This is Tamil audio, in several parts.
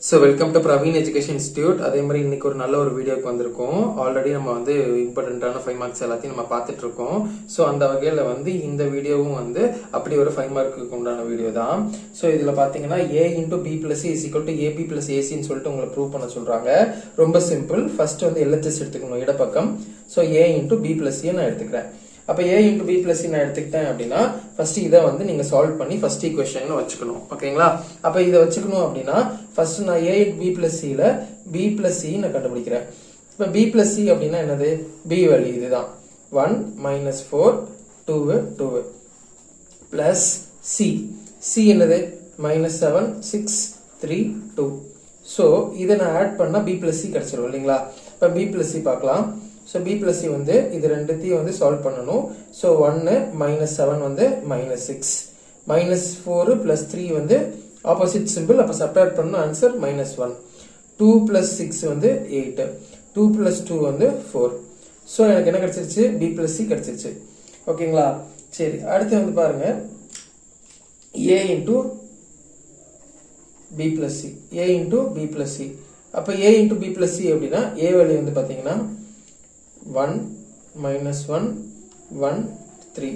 So welcome to Praveen Education Institute. அதே மாதிரி இன்னைக்கு ஒரு நல்ல ஒரு வீடியோக்கு வந்திருக்கோம். ஆல்ரெடி நம்ம வந்து இம்பார்ட்டன்டான 5 மார்க்ஸ் எல்லாத்தையும் நம்ம பார்த்துட்டு இருக்கோம். ஸோ அந்த வகையில் வந்து இந்த வீடியோவும் வந்து அப்படி ஒரு 5 மார்க்குக்கு உண்டான வீடியோ தான். ஸோ இதில் பார்த்தீங்கன்னா a into b plus c is equal to ab plus ac சொல்லிட்டு உங்களை ப்ரூவ் பண்ண சொல்றாங்க. ரொம்ப சிம்பிள். ஃபர்ஸ்ட் வந்து LHS எடுத்துக்கணும் இடப்பக்கம். So a into b plus c நான் எடுத்துக்கிறேன். அப்ப a into b plus c நான் எடுத்துக்கிட்டேன் அப்படின்னா ஃபர்ஸ்ட் இதை வந்து நீங்க சால்வ் பண்ணி ஃபர்ஸ்ட் ஈக்குவேஷன் வச்சுக்கணும். ஓகேங்களா? அப்ப இதை வச்சுக்கணும் அப்படின்னா ஃபர்ஸ்ட் நான் a into b plus c ல b plus c நான் கண்டுபிடிக்கிறேன். இப்ப b plus c அப்படின்னா என்னது? b வேல்யூ இதுதான். 1 minus 4 2 plus c என்னது? minus 7 6 3 2. ஸோ இதை நான் ஆட் பண்ணா b plus c கிடைச்சிரும் இல்லைங்களா? இப்ப b plus c பார்க்கலாம். So b plus c வந்து இது ரெண்டுத்தையும் வந்து சால்வ் பண்ணணும். So 1 minus 7 வந்து minus 6 minus 4 plus 3 வந்து opposite symbol அப்ப subtract பண்ணணும் ஆன்சர் minus 1 2 plus 6 வந்து 8 2 plus 2 வந்து 4. So எனக்கு என்ன கிடைச்சிருச்சு? b plus c கிடைச்சிருச்சு. ஓகேங்களா? சரி, அடுத்து வந்து பாருங்க a into b plus c a into b plus c. அப்ப a into b plus c அப்படின்னா a வேல்யூ வந்து பாத்தீங்கன்னா 1 minus 1 1 3.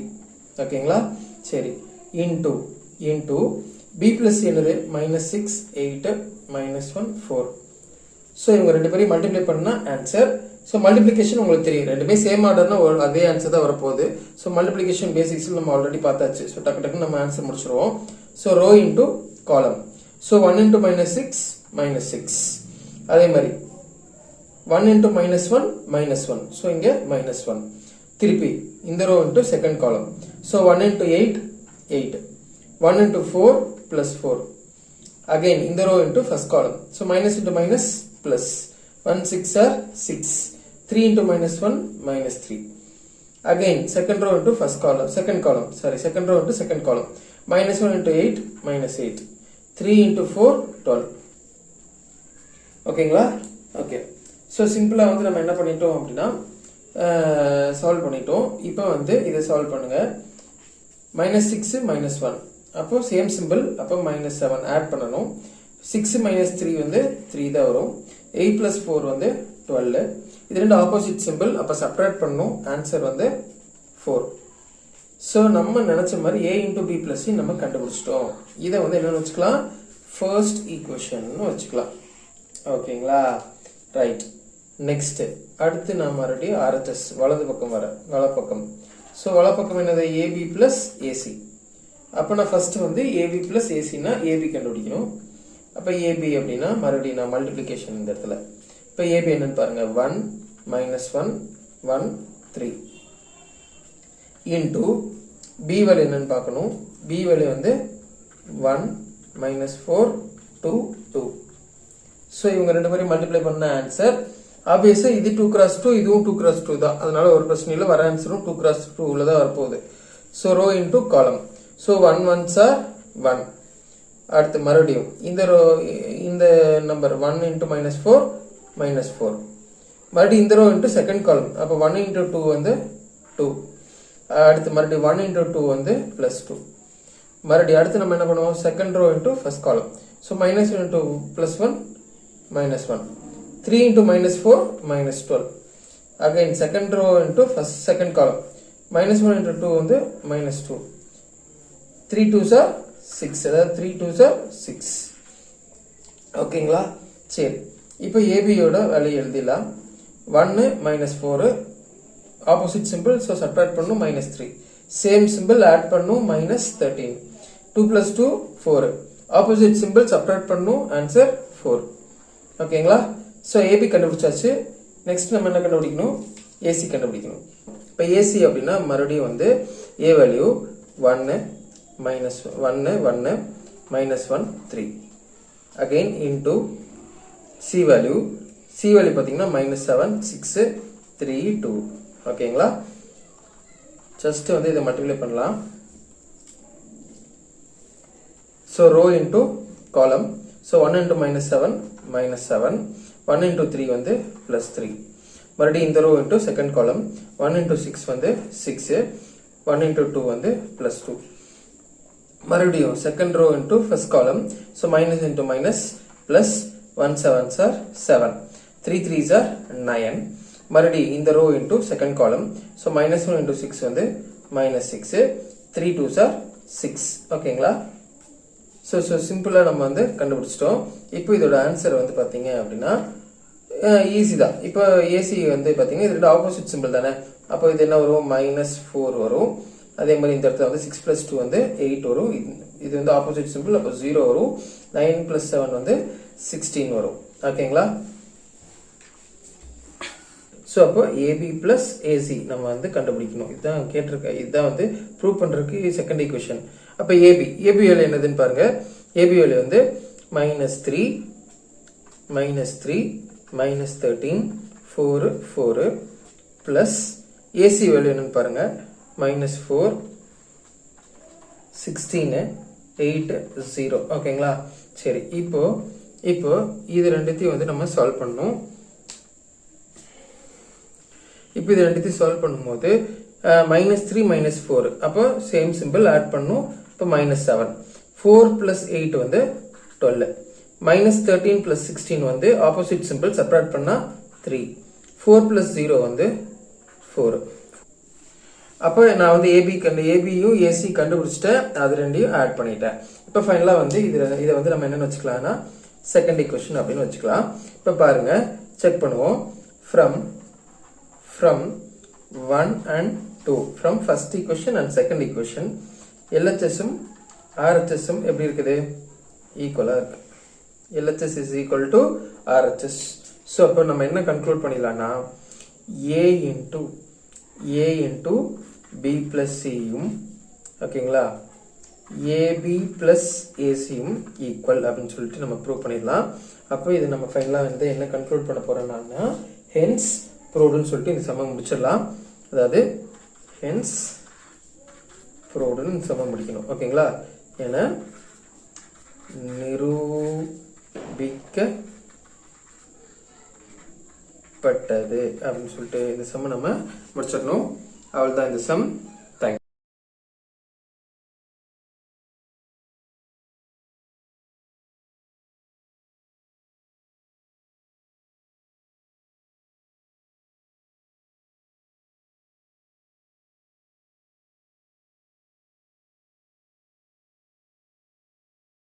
ஓகேங்களா? சரி, into b plus c என்னது? minus 6 8 minus 1 4. ஸோ இவங்க ரெண்டு பேரையும் மல்டிப்ளை பண்ணா ஆன்சர். ஸோ மல்டிப்ளிகேஷன் உங்களுக்கு தெரியும், ரெண்டுமே சேம் ஆர்டர்னா அதே ஆன்சர் தான் வரப்போகுது. ஸோ மல்டிப்ளிகேஷன் பேசிக்ஸில் நம்ம ஆல்ரெடி பார்த்தாச்சு. ஸோ டக்கு டக்குன்னு நம்ம ஆன்சர் முடிச்சிருவோம். ஸோ ரோ இன்டூ காலம். So 1 into minus 6 minus 6. அதே மாதிரி 1 into minus 1 minus 1. So இங்க minus 1. திருப்பி இந்த row into second column. So 1 into 8 8. 1 into 4 plus 4. Again இந்த row into first column. So minus into minus plus. 1 6 are 6. 3 into minus 1 minus 3. Again second row into first column. Second row into second column. Minus 1 into 8 minus 8. 3 into 4 12. ஓகேங்களா? ஓகே. ஸோ சிம்பிளாக வந்து நம்ம என்ன பண்ணிட்டோம் அப்படின்னா சால்வ் பண்ணிட்டோம். இப்போ வந்து இதை சால்வ் பண்ணுங்க. minus 6 minus 1 அப்போ சேம் சிம்பிள். அப்போ minus 7 ஆட் பண்ணணும். 6 minus 3 வந்து 3 தான் வரும். 8 plus 4 வந்து 12. இது ரெண்டு ஆப்போசிட் சிம்பிள். அப்போ சப்ட்ராக்ட் பண்ணணும். ஆன்சர் வந்து 4. ஸோ நம்ம நினைச்ச மாதிரி a into b plus c நம்ம கண்டுபிடிச்சிட்டோம். இதை வந்து என்னன்னு வச்சுக்கலாம்? ஃபர்ஸ்ட் ஈக்குவேஷன் வச்சுக்கலாம். ஓகேங்களா? ரைட். நெக்ஸ்ட் அடுத்து நான் மறுபடியும் RHS வலது பக்கம் வலப்பக்கம். ஸோ வலப்பக்கம் என்னது? AB plus AC. அப்போ நான் ஃபர்ஸ்ட் வந்து AB plus ACனா AB கண்டுபிடிக்கணும். அப்போ AB அப்படின்னா மறுபடியும் நான் மல்டிப்ளிகேஷன் இந்த இடத்துல. இப்போ AB என்னன்னு பாருங்க. 1 minus 1 1 3 இன்டூ B வேல்யூ என்னன்னு பார்க்கணும். B வேல்யூ வந்து 1 minus 4 2 2. ஸோ இவங்க ரெண்டு பேரும் மல்டிப்ளை பண்ண ஆன்சர் ஆப்வியஸா இது 2 cross 2, இதுவும் 2 cross 2 தான். அதனால ஒரு பிரச்சனை இல்லை, வர ஆன்சரும் 2 cross 2 தான் வரப்போகுது. ஸோ ரோ இன்டூ காலம். So 1 1s are 1. அடுத்து மறுபடியும் இந்த நம்பர் 1 into minus 4 minus 4. மறுபடியும் இந்த ரோ இன்டூ செகண்ட் காலம். அப்போ 1 into 2 வந்து 2. அடுத்து மறுபடியும் 1 into 2 வந்து plus 2. மறுபடியும் அடுத்து நம்ம என்ன பண்ணுவோம்? Second row into first column. So minus 1 into plus 1 minus 1. 3 into minus 4 minus 12. Again second row into second column. Minus 1 into 2 வந்து minus 2. 3 2s are 6. அதாவது 3 2s are 6. ஓகேங்களா? சரி, இப்போ AB யோட வேல்யூ எழுதிடலாம். 1 minus 4 opposite simple. So subtract பண்ணும் minus 3. சேம் சிம்பிள் ஆட் பண்ணும் minus 13. 2 plus 2 4. Opposite simple subtract பண்ணும் ஆன்சர் 4. ஓகேங்களா? ஸோ ஏபி கண்டுபிடிச்சாச்சு. நெக்ஸ்ட் நம்ம என்ன கண்டுபிடிக்கணும்? ஏசி கண்டுபிடிக்கணும். இப்போ ஏசி அப்படின்னா மறுபடியும் வந்து A value 1 minus 1 1 minus 1 3. Again into C value. C value பார்த்தீங்கன்னா minus 7 6 3 2. ஓகேங்களா? ஜஸ்ட் வந்து இதை மல்டிப்ளை பண்ணலாம். ஸோ ரோ இன்டூ காலம். So 1 into minus 7 minus 7. 1 into 3 வந்து plus 3. மறுபடியும் இந்த row into second column. 1 into 6 வந்து 6. 1 into 2 வந்து plus 2. மறுபடியும் second row into first column. So minus into minus plus 1 7s are 7, 3 3s are 9. மறுபடி இந்த row into second column. So minus 1 into 6 வந்து minus 6, 3 2s are 6. ஓகேங்களா? So சிம்பிளா நம்ம வந்து கண்டுபிடிச்சிட்டோம். இப்போ இதோட ஆன்சர் வந்து பாத்தீங்க அப்படின்னா ஈஸி தான். இப்போ ஏசி வந்து பாத்தீங்கன்னா இதோட ஆப்போசிட் சிம்பிள் தானே. அப்போ இது என்ன வரும்? -4 வரும். அதே மாதிரி இந்த இடத்துல வந்து 6 plus 2 வந்து 8 வரும். இது வந்து ஆப்போசிட் சிம்பிள், அப்போ 0 வரும். 9 plus 7 வந்து 16 வரும். ஓகேங்களா? ஸோ அப்போ ஏபி பிளஸ் ஏசி நம்ம வந்து கண்டுபிடிக்கணும். இதுதான் கேட்டிருக்க, இதுதான் வந்து ப்ரூவ் பண்றதுக்கு செகண்ட் ஈக்குவேஷன். அப்போ ஏபி வேல்யூ என்னதுன்னு பாருங்க. ஏபி வேல்யூ வந்து -3 -13 4 4 பிளஸ் ஏசி வேல்யூ என்னன்னு பாருங்க. -4 16 8 0. ஓகேங்களா? சரி, இப்போ இது ரெண்டுத்தையும் வந்து நம்ம சால்வ் பண்ணணும். இப்போ இது ரெண்டுத்தையும் சால்வ் பண்ணும்போது -3 -4 அப்போ சேம் சிம்பிள் ஆட் பண்ணும். இப்போ -7 4 plus 8 வந்து 12, -13 plus 16 வந்து ஆப்போசிட் சிம்பிள் சப்ராக்ட் பண்ணா 3, 4 plus 0 வந்து 4. அப்போ நான் வந்து ஏபியும் ஏசி கண்டுபிடிச்சிட்டேன், அது ரெண்டையும் ஆட் பண்ணிட்டேன். இப்போ ஃபைனலா வந்து இதை வந்து நம்ம என்னன்னு வச்சுக்கலாம்னா செகண்ட் ஈக்குவேஷன் அப்படின்னு வச்சுக்கலாம். இப்போ பாருங்க, செக் பண்ணுவோம். from 1 and 2, from first equation and second equation, LHSம் RHSம் எப்படி இருக்குது? ஈக்குவலா இருக்கு. LHS is equal to RHS. So அப்போ நம்ம என்ன கன்க்ளூட் பண்ணிடலாம்னா A into B plus Cயும், ஓகேங்களா, AB plus ACயும் ஈக்குவல் அப்படின்னு சொல்லிட்டு நம்ம ப்ரூவ் பண்ணிடலாம். அப்போ இது நம்ம ஃபைனலா வந்து என்ன கன்க்ளூட் பண்ண போறோம்னா ஹென்ஸ் ப்ரூவ்டுன்னு சொல்லிட்டு இந்த சமம் முடிச்சிடலாம். அதாவது ஹென்ஸ் ப்ரூவ்டுன்னு சமம் முடிக்கணும். ஓகேங்களா? ஏன்னா நிரூபிக்கப்பட்டது அப்படின்னு சொல்லிட்டு இந்த சம் நம்ம முடிச்சிடணும். அவ்வளவுதான் இந்த சம்.